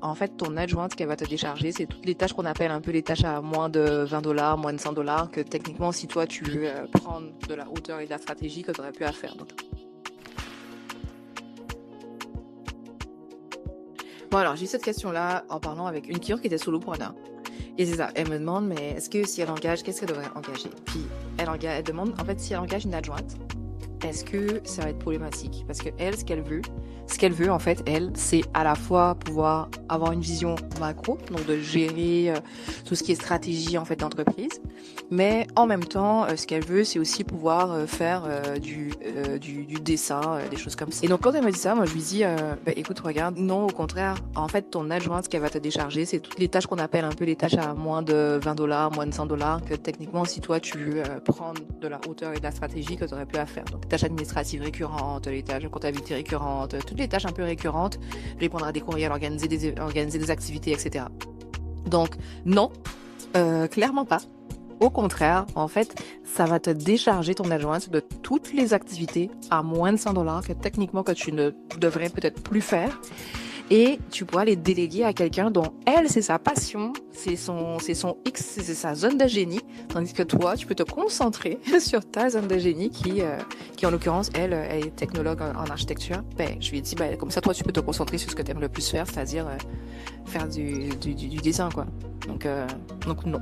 en fait, ton adjointe, ce qu'elle va te décharger, c'est toutes les tâches qu'on appelle un peu les tâches à moins de $20, moins de $100, que techniquement, si toi, tu veux prendre de la hauteur et de la stratégie, que tu aurais pu à faire. Donc, bon, alors, j'ai eu cette question-là en parlant avec une cliente qui était solopreneur. Et c'est ça, elle me demande, mais est-ce que si elle engage, qu'est-ce qu'elle devrait engager? Puis, elle demande, en fait, si elle engage une adjointe, est-ce que ça va être problématique? Parce que elle, ce qu'elle veut, en fait, elle, c'est à la fois pouvoir avoir une vision macro, donc de gérer tout ce qui est stratégie, en fait, d'entreprise, mais en même temps, ce qu'elle veut, c'est aussi pouvoir faire du dessin, des choses comme ça. Et donc, quand elle me dit ça, moi, je lui dis, écoute, regarde, non, au contraire, en fait, ton adjointe, ce qu'elle va te décharger, c'est toutes les tâches qu'on appelle un peu les tâches à moins de $20, moins de $100, que techniquement, si toi, tu veux prendre de la hauteur et de la stratégie, que tu aurais pu à faire. Donc, les tâches administratives récurrentes, les tâches de comptabilité récurrentes, toutes les tâches un peu récurrentes, répondre à des courriels, organiser des activités, etc. Donc, non, clairement pas. Au contraire, en fait, ça va te décharger ton adjointe de toutes les activités à moins de $100 que techniquement que tu ne devrais peut-être plus faire. Et tu pourras les déléguer à quelqu'un dont elle, c'est sa passion, c'est son X, c'est sa zone de génie. Tandis que toi, tu peux te concentrer sur ta zone de génie qui en l'occurrence, elle est technologue en architecture. Ben, je lui ai dit, ben, comme ça, toi, tu peux te concentrer sur ce que tu aimes le plus faire, c'est-à-dire faire du dessin, quoi. Donc non.